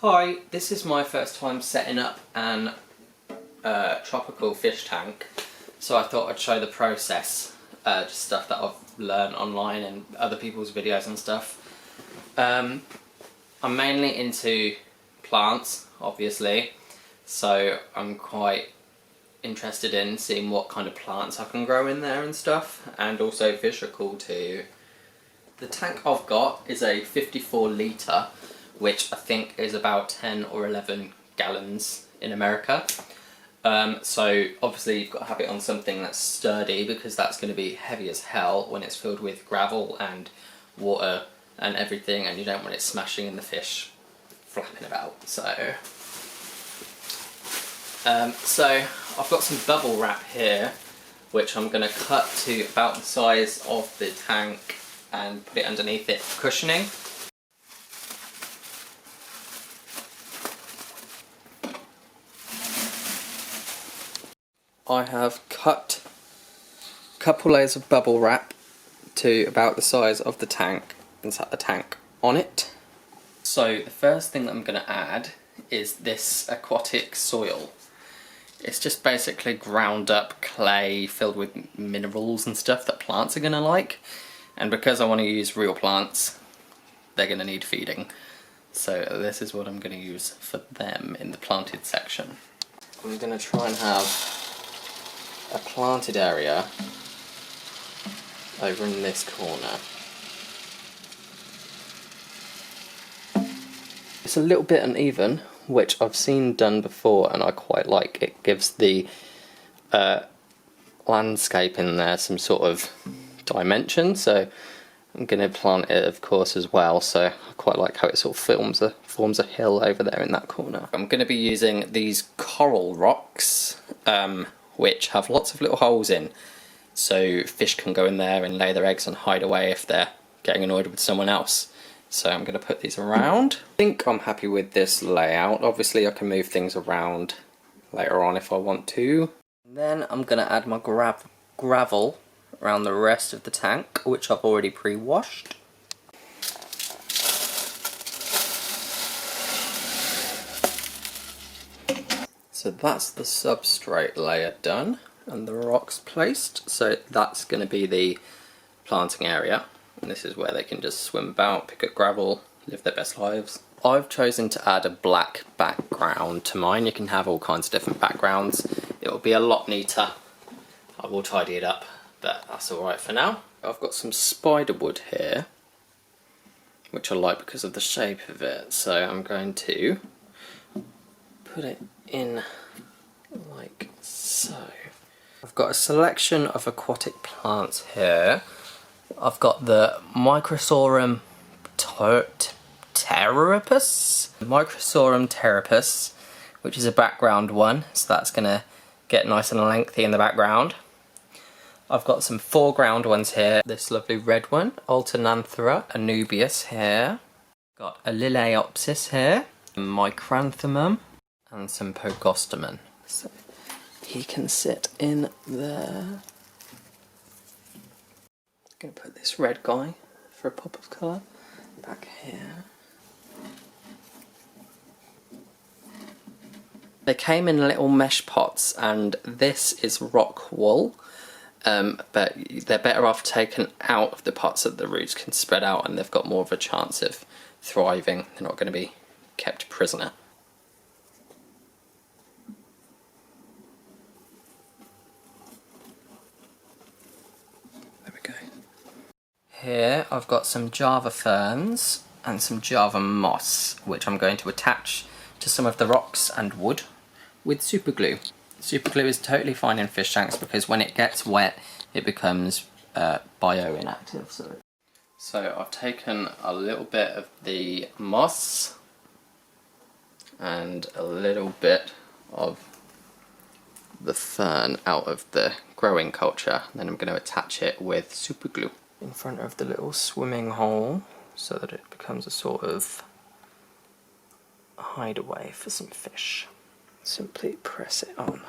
Hi, this is my first time setting up an tropical fish tank, so I thought I'd show the process, just stuff that I've learned online and other people's videos and stuff. I'm mainly into plants, obviously, so I'm quite interested in seeing what kind of plants I can grow in there and stuff, and also fish are cool too. The tank I've got is a 54 litre, which I think is about 10 or 11 gallons in America. So obviously you've got to have it on something that's sturdy, because that's going to be heavy as hell when it's filled with gravel and water and everything, and you don't want it smashing in the fish flapping about. So I've got some bubble wrap here, which I'm going to cut to about the size of the tank and put it underneath it for cushioning. I have cut a couple layers of bubble wrap to about the size of the tank and set the tank on it. So the first thing that I'm going to add is this aquatic soil. It's just basically ground up clay filled with minerals and stuff that plants are going to like, and because I want to use real plants, they're going to need feeding. So this is what I'm going to use for them in the planted section. I'm going to try and have a planted area over in this corner. It's a little bit uneven, which I've seen done before and I quite like. It gives the landscape in there some sort of dimension, so I'm going to plant it of course as well, so I quite like how it sort of forms a hill over there in that corner. I'm going to be using these coral rocks, which have lots of little holes in, so fish can go in there and lay their eggs and hide away if they're getting annoyed with someone else. So I'm going to put these around. I think I'm happy with this layout. Obviously I can move things around later on if I want to. And then I'm going to add my gravel around the rest of the tank, which I've already pre-washed. So that's the substrate layer done and the rocks placed. So that's going to be the planting area, and this is where they can just swim about, pick up gravel, live their best lives. I've chosen to add a black background to mine. You can have all kinds of different backgrounds. It will be a lot neater. I will tidy it up, but that's alright for now. I've got some spider wood here, which I like because of the shape of it, so I'm going to put it in like so. I've got a selection of aquatic plants here. I've got the Microsorum terapus, which is a background one, so that's going to get nice and lengthy in the background. I've got some foreground ones here. This lovely red one, Alternanthera anubius here. Got a Liliopsis here, a Micranthemum, and some Pogostemon. So he can sit in there. I'm going to put this red guy for a pop of colour back here. They came in little mesh pots, and this is rock wool, but they're better off taken out of the pots so that the roots can spread out and they've got more of a chance of thriving. They're not going to be kept prisoner. Here I've got some Java ferns and some Java moss, which I'm going to attach to some of the rocks and wood with super glue. Super glue is totally fine in fish tanks because when it gets wet it becomes bio-inactive. So I've taken a little bit of the moss and a little bit of the fern out of the growing culture, and then I'm going to attach it with super glue in front of the little swimming hole so that it becomes a sort of hideaway for some fish. Simply press it on.